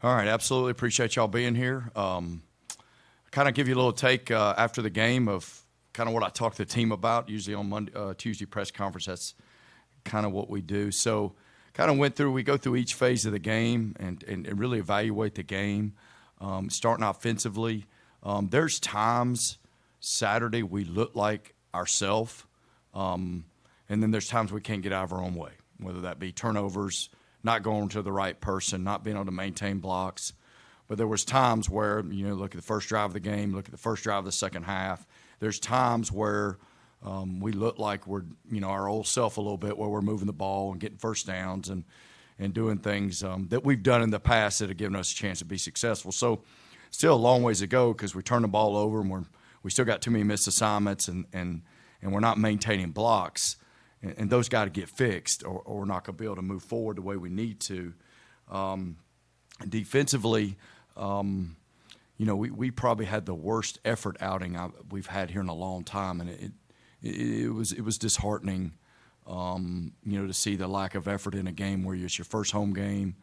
All right, absolutely appreciate y'all being here. Kind of give you a little take after the game of kind of what I talk to the team about. Usually on Monday, Tuesday press conference, that's kind of what we do. So kind of we go through each phase of the game and really evaluate the game. Starting offensively, there's times Saturday we look like ourselves, and then there's times we can't get out of our own way, whether that be turnovers, not going to the right person, not being able to maintain blocks. But there was times where, look at the first drive of the game, look at the first drive of the second half. There's times where we look like we're, our old self a little bit, where we're moving the ball and getting first downs and doing things that we've done in the past that have given us a chance to be successful. So still a long ways to go because we turn the ball over and we still got too many missed assignments and we're not maintaining blocks. And those got to get fixed or we're not going to be able to move forward the way we need to. Defensively, we probably had the worst effort outing we've had here in a long time, and it was disheartening, to see the lack of effort in a game where it's your first home game,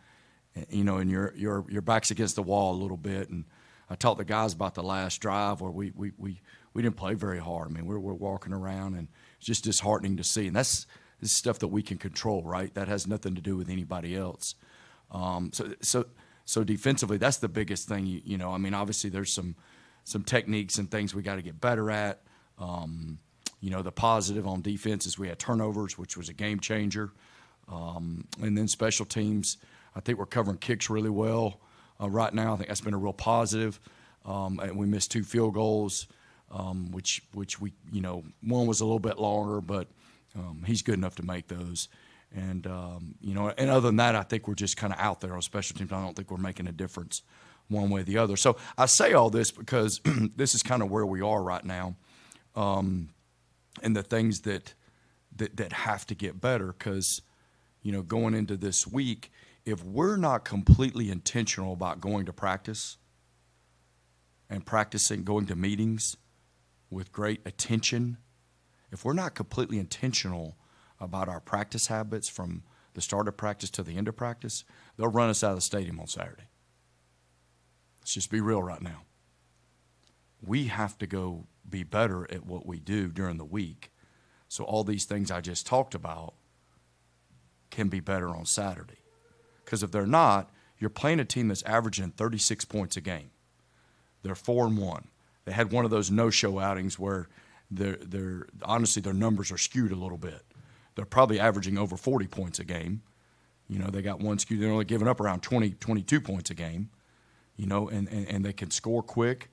and your back's against the wall a little bit. And I talked to the guys about the last drive where we didn't play very hard. I mean, we're walking around, and it's just disheartening to see. And this is stuff that we can control, right? That has nothing to do with anybody else. So defensively, that's the biggest thing. Obviously there's some techniques and things we got to get better at. The positive on defense is we had turnovers, which was a game changer. And then special teams, I think we're covering kicks really well right now. I think that's been a real positive. And we missed 2 field goals, which we, one was a little bit longer, but he's good enough to make those. And, and other than that, I think we're just kind of out there on special teams. I don't think we're making a difference one way or the other. So I say all this because this is kind of where we are right now, and the things that have to get better because, going into this week, if we're not completely intentional about going to practice and practicing, going to meetings with great attention, if we're not completely intentional about our practice habits from the start of practice to the end of practice, they'll run us out of the stadium on Saturday. Let's just be real right now. We have to go be better at what we do during the week so all these things I just talked about can be better on Saturday. Because if they're not, you're playing a team that's averaging 36 points a game. They're 4-1. They had one of those no-show outings where honestly their numbers are skewed a little bit. They're probably averaging over 40 points a game. They got one skew. They're only giving up around 20, 22 points a game, and they can score quick.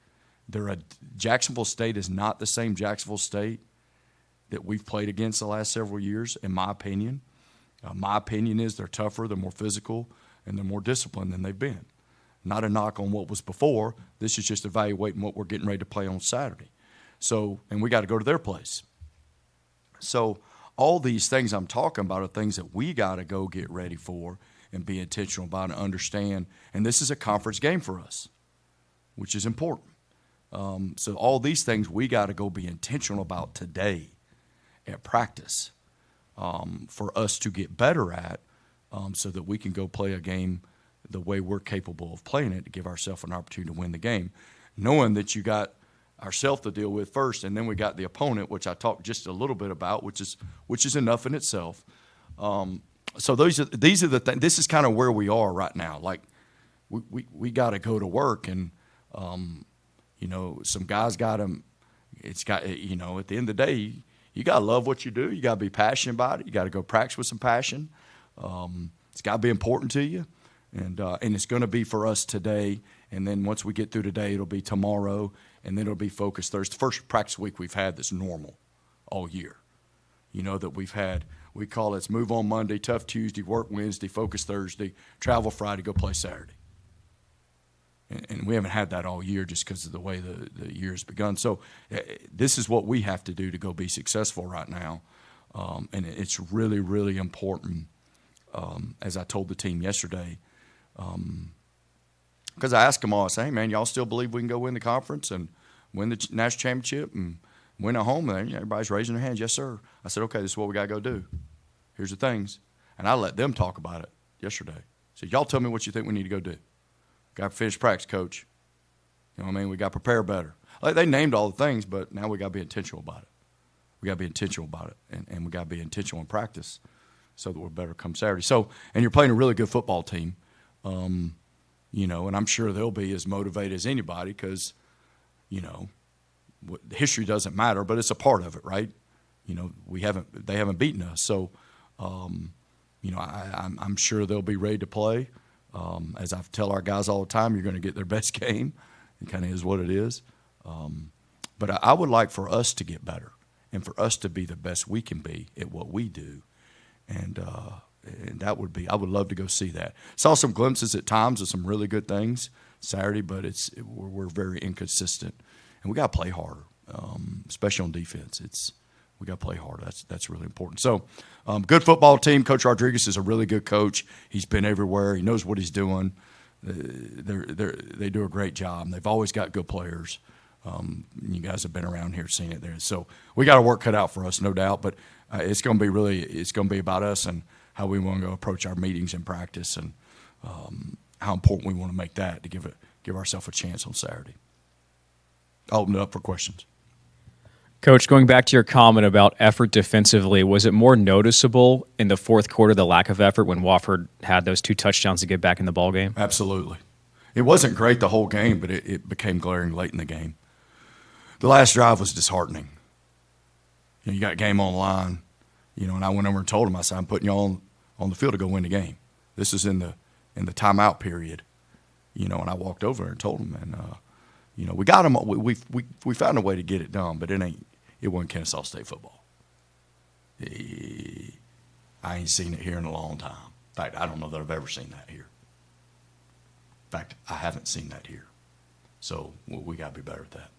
Jacksonville State is not the same Jacksonville State that we've played against the last several years, in my opinion. My opinion is they're tougher, they're more physical, and they're more disciplined than they've been. Not a knock on what was before. This is just evaluating what we're getting ready to play on Saturday. So, and we got to go to their place. So all these things I'm talking about are things that we got to go get ready for and be intentional about and understand. And this is a conference game for us, which is important. So all these things we got to go be intentional about today at practice for us to get better at so that we can go play a game the way we're capable of playing it to give ourselves an opportunity to win the game, knowing that you got ourselves to deal with first, and then we got the opponent, which I talked just a little bit about, which is enough in itself. So these are the things. This is kind of where we are right now. Like we got to go to work, and some guys got them. It's got at the end of the day, you got to love what you do. You got to be passionate about it. You got to go practice with some passion. It's got to be important to you, and it's going to be for us today. And then once we get through today, it'll be tomorrow, and then it'll be focused Thursday. First practice week we've had that's normal all year. That we've had, we call it's move on Monday, tough Tuesday, work Wednesday, focus Thursday, travel Friday, go play Saturday. And we haven't had that all year just because of the way the year's begun. So this is what we have to do to go be successful right now. And it's really, really important, as I told the team yesterday, because I asked them all, I say, hey, man, y'all still believe we can go win the conference and win the national championship and win at home? And everybody's raising their hands, yes, sir. I said, okay, this is what we got to go do. Here's the things. And I let them talk about it yesterday. I said, y'all tell me what you think we need to go do. got to finish practice, coach. You know what I mean? We got to prepare better. Like, they named all the things, but now we got to be intentional about it. We got to be intentional about it, and we got to be intentional in practice so that we're better come Saturday. So, and you're playing a really good football team, you know, and I'm sure they'll be as motivated as anybody because, you know, history doesn't matter, but it's a part of it, right? You know, they haven't beaten us, so you know, I'm sure they'll be ready to play. As I tell our guys all the time, you're going to get their best game. It kind of is what it is. But I would like for us to get better and for us to be the best we can be at what we do, and that would be. I would love to go see that. Saw some glimpses at times of some really good things Saturday, but we're very inconsistent, and we got to play harder, especially on defense. We got to play hard. That's really important. So, good football team. Coach Rodriguez is a really good coach. He's been everywhere. He knows what he's doing. They do a great job. They've always got good players. You guys have been around here, seen it there. So we got a work cut out for us, no doubt. But it's going to be about us and how we want to go approach our meetings and practice, and how important we want to make that to give ourselves a chance on Saturday. I'll open it up for questions. Coach, going back to your comment about effort defensively, was it more noticeable in the fourth quarter, the lack of effort, when Wofford had those 2 touchdowns to get back in the ballgame? Absolutely. It wasn't great the whole game, but it became glaring late in the game. The last drive was disheartening. You know, you got a game on the line, you know, and I went over and told him, I said, I'm putting you on the field to go win the game. This is in the timeout period, you know, and I walked over and told him, and you know, we got him. We found a way to get it done, but it wasn't Kennesaw State football. I ain't seen it here in a long time. In fact, I don't know that I've ever seen that here. In fact, I haven't seen that here. So we got to be better at that.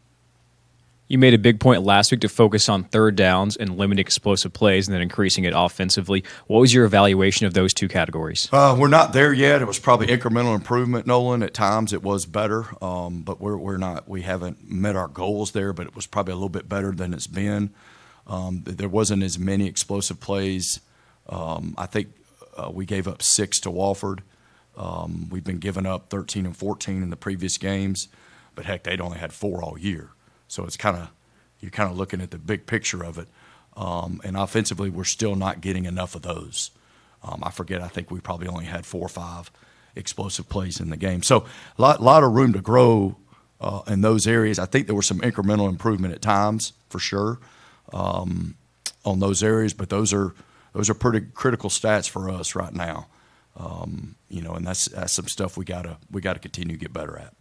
You made a big point last week to focus on third downs and limiting explosive plays and then increasing it offensively. What was your evaluation of those 2 categories? We're not there yet. It was probably incremental improvement, Nolan. At times it was better, but we're not. We haven't met our goals there, but it was probably a little bit better than it's been. There wasn't as many explosive plays. I think we gave up 6 to Wofford. We've been giving up 13 and 14 in the previous games, but heck, they'd only had 4 all year. So it's you're kind of looking at the big picture of it. And offensively, we're still not getting enough of those. I think we probably only had 4 or 5 explosive plays in the game. So a lot of room to grow in those areas. I think there was some incremental improvement at times, for sure, on those areas. But those are pretty critical stats for us right now. You know, and that's some stuff we gotta continue to get better at.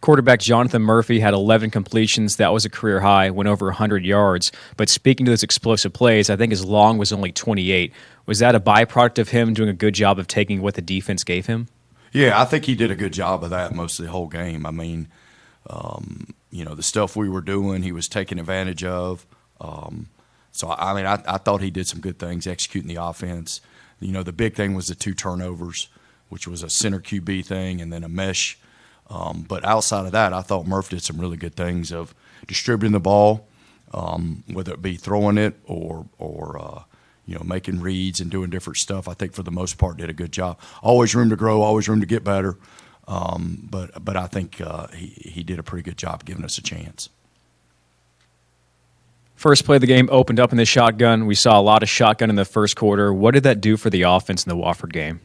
Quarterback Jonathan Murphy had 11 completions. That was a career high, went over 100 yards. But speaking to those explosive plays, I think his long was only 28. Was that a byproduct of him doing a good job of taking what the defense gave him? Yeah, I think he did a good job of that most of the whole game. I mean, you know, the stuff we were doing, he was taking advantage of. So, I mean, I thought he did some good things executing the offense. You know, the big thing was the 2 turnovers, which was a center QB thing and then a mesh. But outside of that, I thought Murph did some really good things of distributing the ball, whether it be throwing it or you know, making reads and doing different stuff. I think for the most part did a good job. Always room to grow, always room to get better. But I think he did a pretty good job giving us a chance. First play of the game opened up in the shotgun. We saw a lot of shotgun in the first quarter. What did that do for the offense in the Wofford game?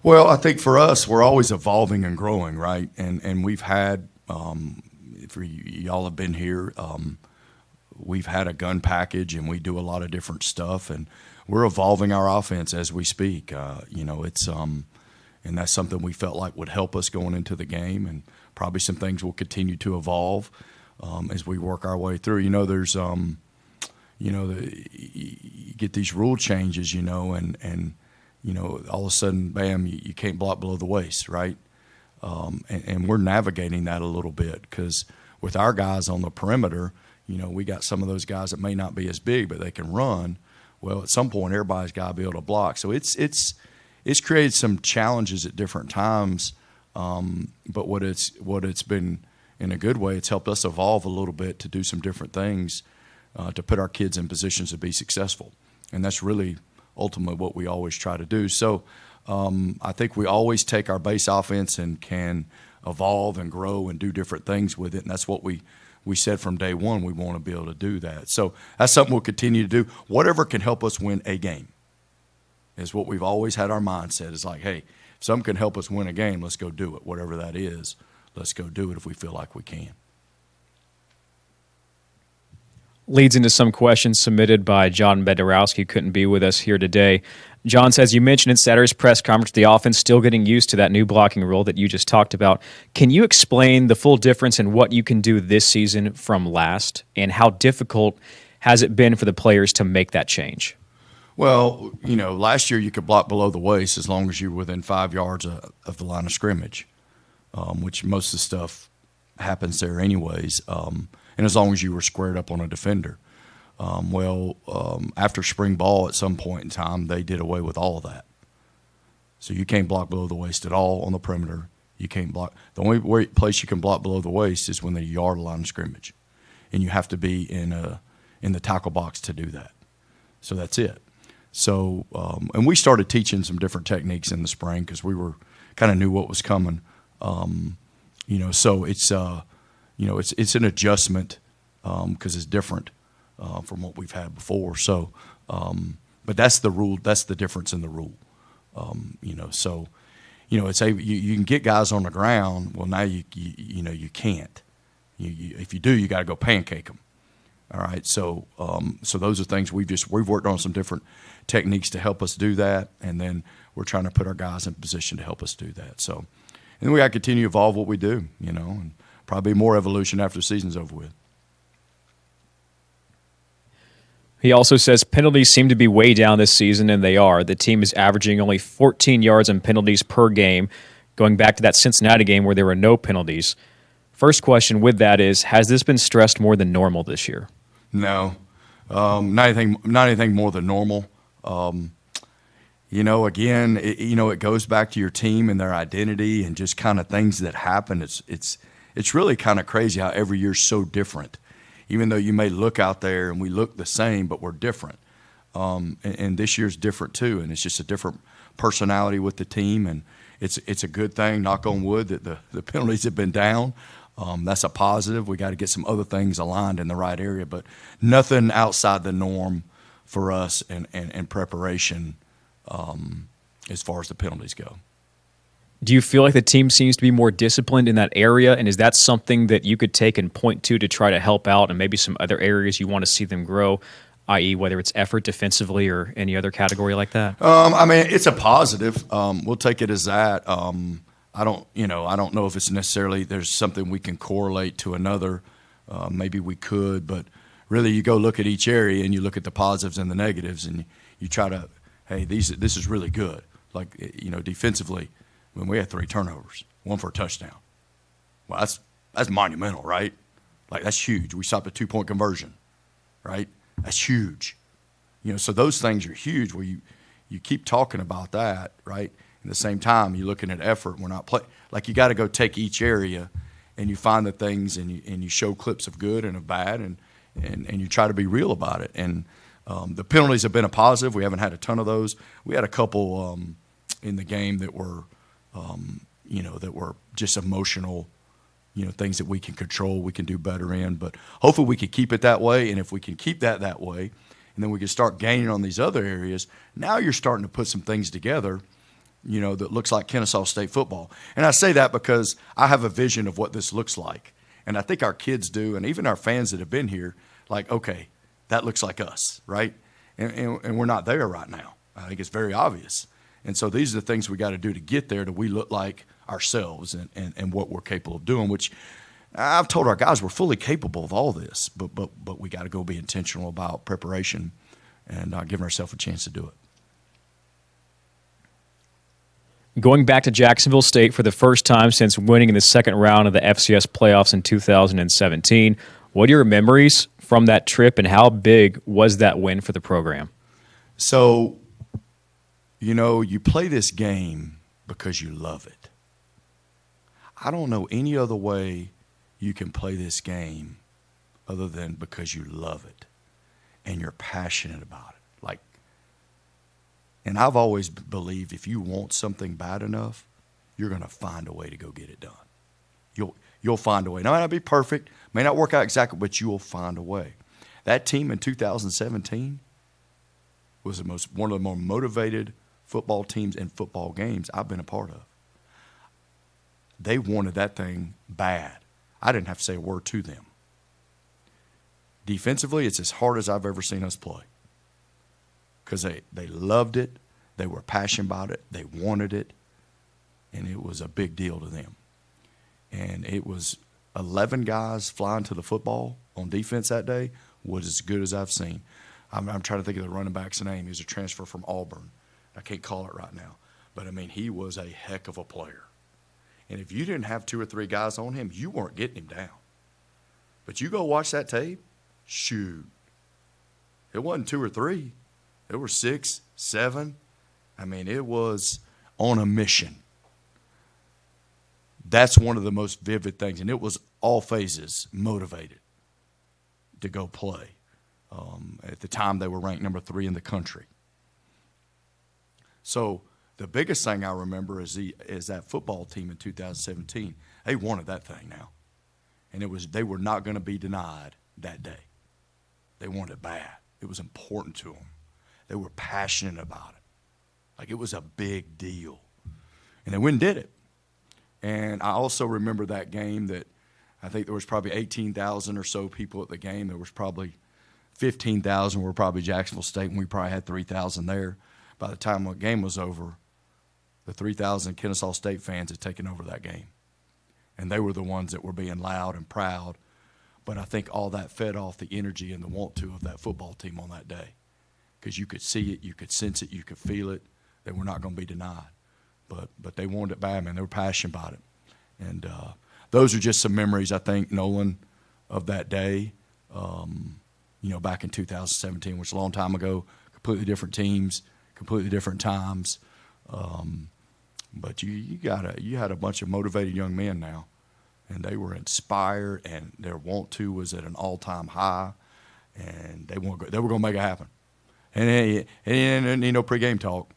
Well, I think for us, we're always evolving and growing, right? And we've had, if y'all have been here, we've had a gun package, and we do a lot of different stuff, and we're evolving our offense as we speak. You know, it's and that's something we felt like would help us going into the game, and probably some things will continue to evolve as we work our way through. You know, there's, you know, you get these rule changes, you know, and you know, all of a sudden, bam, you can't block below the waist, right? And we're navigating that a little bit because with our guys on the perimeter, you know, we got some of those guys that may not be as big, but they can run. Well, at some point, everybody's got to be able to block. So it's created some challenges at different times, but what it's been in a good way, it's helped us evolve a little bit to do some different things to put our kids in positions to be successful. And that's really ultimately what we always try to do. So I think we always take our base offense and can evolve and grow and do different things with it, and that's what we said from day one. We want to be able to do that. So that's something we'll continue to do. Whatever can help us win a game is what we've always had our mindset. Is like, hey, if something can help us win a game, let's go do it. Whatever that is, let's go do it if we feel like we can. Leads into some questions submitted by John Bedorowski, who couldn't be with us here today. John says, you mentioned in Saturday's press conference the offense still getting used to that new blocking rule that you just talked about. Can you explain the full difference in what you can do this season from last, and how difficult has it been for the players to make that change? Well, last year you could block below the waist as long as you were within 5 yards of the line of scrimmage, which most of the stuff happens there anyways. And as long as you were squared up on a defender. After spring ball at some point in time, they did away with all of that. So you can't block below the waist at all on the perimeter. You can't block. The only place you can block below the waist is when the yard line of scrimmage. And you have to be in the tackle box to do that. So that's it. So, and we started teaching some different techniques in the spring because we were kind of knew what was coming. So it's an adjustment because it's different from what we've had before. So, but that's the rule. That's the difference in the rule. It's you can get guys on the ground. Well, now you can't. If you do, you got to go pancake them. All right. So those are things we've worked on some different techniques to help us do that, and then we're trying to put our guys in position to help us do that. So, and then we got to continue to evolve what we do. And probably more evolution after the season's over with. He also says penalties seem to be way down this season, and they are. The team is averaging only 14 yards on penalties per game, going back to that Cincinnati game where there were no penalties. First question with that is, has this been stressed more than normal this year? No, not anything more than normal. Again, it goes back to your team and their identity and just kind of things that happen. It's really kind of crazy how every year's so different. Even though you may look out there and we look the same, but we're different. And this year's different too, and it's just a different personality with the team, and it's a good thing, knock on wood, that the penalties have been down. That's a positive. We got to get some other things aligned in the right area, but nothing outside the norm for us in preparation as far as the penalties go. Do you feel like the team seems to be more disciplined in that area, and is that something that you could take and point to try to help out, and maybe some other areas you want to see them grow, i.e. whether it's effort defensively or any other category like that? It's a positive. We'll take it as that. I don't know if it's necessarily there's something we can correlate to another. Maybe we could, but really you go look at each area and you look at the positives and the negatives, and you try to, hey, this is really good. Like, defensively, when we had 3 turnovers, 1 for a touchdown. Well, that's monumental, right? Like, that's huge. We stopped a 2-point conversion, right? That's huge. So those things are huge where you keep talking about that, right? At the same time, you're looking at effort. We're not playing. Like, you got to go take each area and you find the things and you show clips of good and of bad and you try to be real about it. And the penalties have been a positive. We haven't had a ton of those. We had a couple in the game that were that were just emotional, things that we can control, we can do better in. But hopefully we can keep it that way. And if we can keep that way, and then we can start gaining on these other areas, now you're starting to put some things together, that looks like Kennesaw State football. And I say that because I have a vision of what this looks like. And I think our kids do, and even our fans that have been here, like, okay, that looks like us, right? And we're not there right now. I think it's very obvious. And so these are the things we got to do to get there, that we look like ourselves and what we're capable of doing, which I've told our guys we're fully capable of all this, but we got to go be intentional about preparation and giving ourselves a chance to do it. Going back to Jacksonville State for the first time since winning in the second round of the FCS playoffs in 2017, what are your memories from that trip, and how big was that win for the program? So, you play this game because you love it. I don't know any other way you can play this game other than because you love it and you're passionate about it. Like, And I've always believed if you want something bad enough, you're going to find a way to go get it done. You'll find a way. It might not be perfect, may not work out exactly, but you'll find a way. That team in 2017 was one of the more motivated football teams in football games I've been a part of. They wanted that thing bad. I didn't have to say a word to them. Defensively, it's as hard as I've ever seen us play because they loved it. They were passionate about it. They wanted it, and it was a big deal to them. And it was 11 guys flying to the football on defense that day was as good as I've seen. I'm trying to think of the running back's name. He was a transfer from Auburn. I can't call it right now. But, I mean, he was a heck of a player. And if you didn't have 2 or 3 guys on him, you weren't getting him down. But you go watch that tape, shoot. It wasn't 2 or 3. It were 6, 7. I mean, it was on a mission. That's one of the most vivid things. And it was all phases motivated to go play. At the time, they were ranked number 3 in the country. So the biggest thing I remember is that football team in 2017. They wanted that thing now. And they were not going to be denied that day. They wanted it bad. It was important to them. They were passionate about it. Like it was a big deal. And they went and did it. And I also remember that game that I think there was probably 18,000 or so people at the game. There was probably 15,000 were probably Jacksonville State, and we probably had 3,000 there. By the time the game was over, the 3,000 Kennesaw State fans had taken over that game. And they were the ones that were being loud and proud. But I think all that fed off the energy and the want-to of that football team on that day. Because you could see it, you could sense it, you could feel it. They were not going to be denied. But they wanted it bad, man. They were passionate about it. And those are just some memories, I think, Nolan, of that day. Back in 2017, which is a long time ago, completely different teams, completely different times. But you had a bunch of motivated young men now, and they were inspired, and their want-to was at an all-time high, and they were going to make it happen. And it didn't need no pregame talk.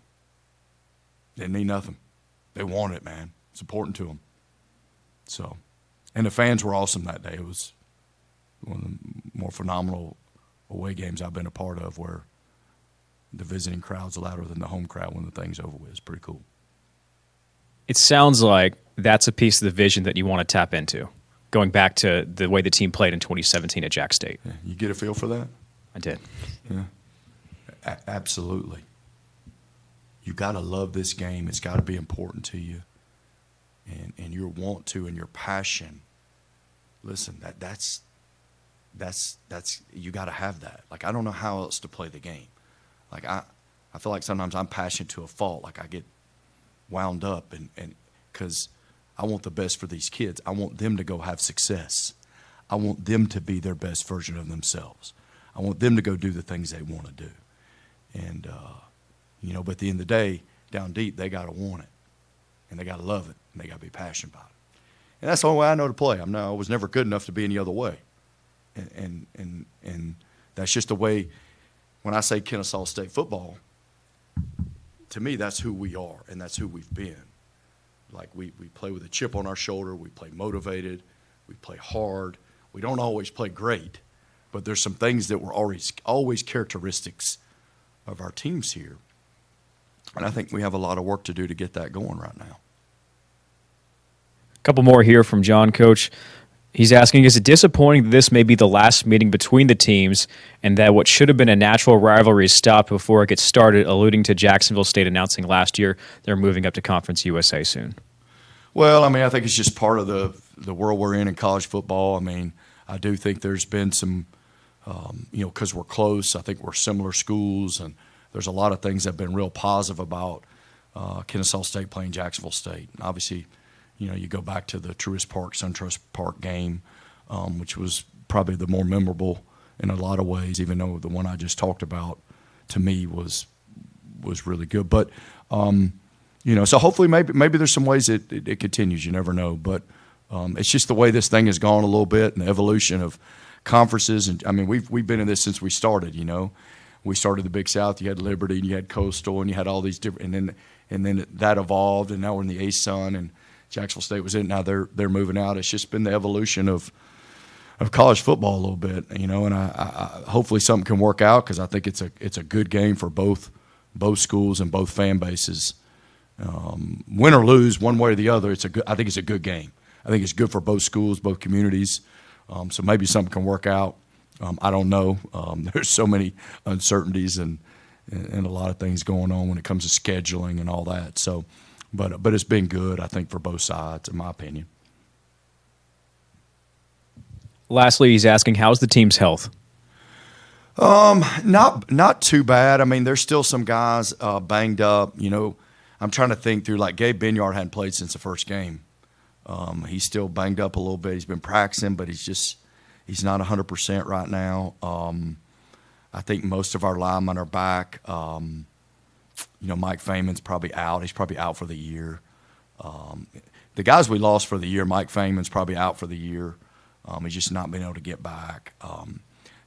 Didn't need nothing. They wanted it, man. It's important to them. So, and the fans were awesome that day. It was one of the more phenomenal away games I've been a part of, where the visiting crowd's louder than the home crowd when the thing's over with. It's pretty cool. It sounds like that's a piece of the vision that you want to tap into, going back to the way the team played in 2017 at Jack State. Yeah, you get a feel for that? I did. Yeah, absolutely. You got to love this game. It's got to be important to you, and your want to and your passion. Listen, that's you got to have that. Like, I don't know how else to play the game. Like, I feel like sometimes I'm passionate to a fault. Like, I get wound up and because I want the best for these kids. I want them to go have success. I want them to be their best version of themselves. I want them to go do the things they want to do. And, but at the end of the day, down deep, they got to want it. And they got to love it. And they got to be passionate about it. And that's the only way I know to play. I was never good enough to be any other way. And that's just the way, when I say Kennesaw State football, to me, that's who we are, and that's who we've been. Like, we play with a chip on our shoulder. We play motivated. We play hard. We don't always play great, but there's some things that were always characteristics of our teams here. And I think we have a lot of work to do to get that going right now. A couple more here from John, Coach. He's asking, is it disappointing that this may be the last meeting between the teams and that what should have been a natural rivalry is stopped before it gets started, alluding to Jacksonville State announcing last year they're moving up to Conference USA soon? Well, I think it's just part of the world we're in college football. I do think there's been some, because we're close. I think we're similar schools, and there's a lot of things that have been real positive about Kennesaw State playing Jacksonville State. And obviously, you go back to the Truist Park, SunTrust Park game, which was probably the more memorable in a lot of ways, even though the one I just talked about, to me, was really good. But, so hopefully maybe there's some ways it continues. You never know. But it's just the way this thing has gone a little bit, and the evolution of conferences. And, we've been in this since we started, we started the Big South. You had Liberty, and you had Coastal, and you had all these different, and then that evolved, and now we're in the ASUN, and Jacksonville State was in. Now they're moving out. It's just been the evolution of college football a little bit, you know. And I hopefully something can work out, because I think it's a good game for both schools and both fan bases. Win or lose, one way or the other, I think it's a good game. I think it's good for both schools, both communities. So maybe something can work out. I don't know. There's so many uncertainties and a lot of things going on when it comes to scheduling and all that. So, but it's been good, I think, for both sides, in my opinion. Lastly, he's asking, how's the team's health? Not too bad. I mean, there's still some guys banged up. You know, I'm trying to think through. Like Gabe Binyard hadn't played since the first game. He's still banged up a little bit. He's been practicing, but he's not 100% right now. I think most of our linemen are back. You know, Mike Feynman's probably out. He's probably out for the year. The guys we lost for the year, Mike Feynman's probably out for the year. He's just not been able to get back.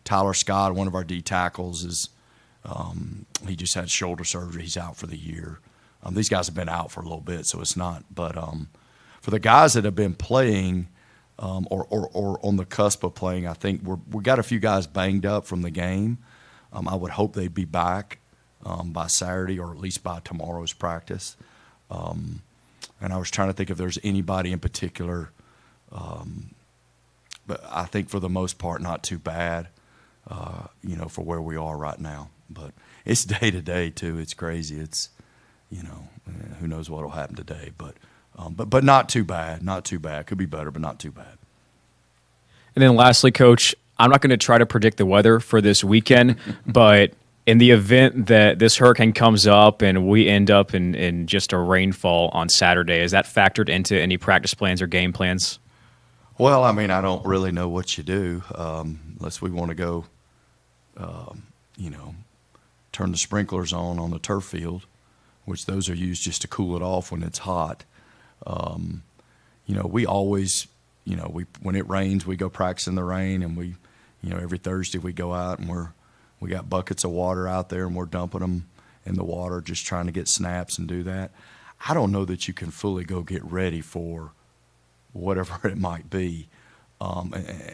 Tyler Scott, one of our D tackles, he just had shoulder surgery. He's out for the year. These guys have been out for a little bit, so it's not. But for the guys that have been playing or on the cusp of playing, I think we got a few guys banged up from the game. I would hope they'd be back by Saturday, or at least by tomorrow's practice. And I was trying to think if there's anybody in particular, but I think for the most part, not too bad, you know, for where we are right now. But it's day to day too. It's crazy. It's, you know, who knows what will happen today, but not too bad. Not too bad. Could be better, but not too bad. And then lastly, Coach, I'm not going to try to predict the weather for this weekend, but in the event that this hurricane comes up and we end up in just a rainfall on Saturday, is that factored into any practice plans or game plans? Well, I mean, I don't really know what you do unless we want to go, you know, turn the sprinklers on the turf field, which those are used just to cool it off when it's hot. You know, we always, you know, when it rains, we go practice in the rain, and we, you know, every Thursday we go out and we got buckets of water out there, and we're dumping them in the water, just trying to get snaps and do that. I don't know that you can fully go get ready for whatever it might be,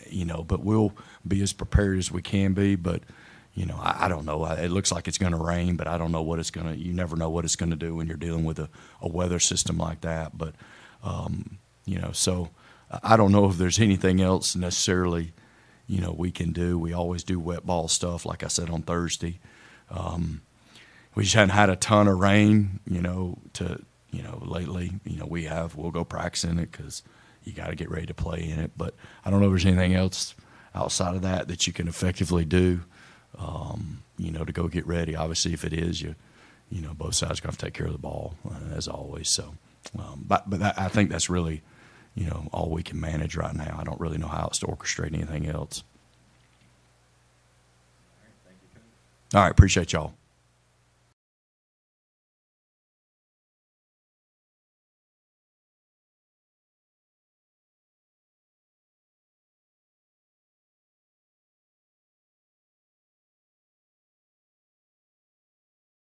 you know, but we'll be as prepared as we can be. But, you know, I don't know. It looks like it's going to rain, but I don't know what it's going to – you never know what it's going to do when you're dealing with a weather system like that. But, you know, so I don't know if there's anything else necessarily, you know, we can do. We always do wet ball stuff, like I said, on Thursday. We just hadn't had a ton of rain, you know, lately. You know, we'll go practice in it because you got to get ready to play in it. But I don't know if there's anything else outside of that you can effectively do. You know, to go get ready. Obviously, if it is, you know, both sides are going to take care of the ball, as always. So, but I think that's really, you know, all we can manage right now. I don't really know how else to orchestrate anything else. All right, appreciate y'all.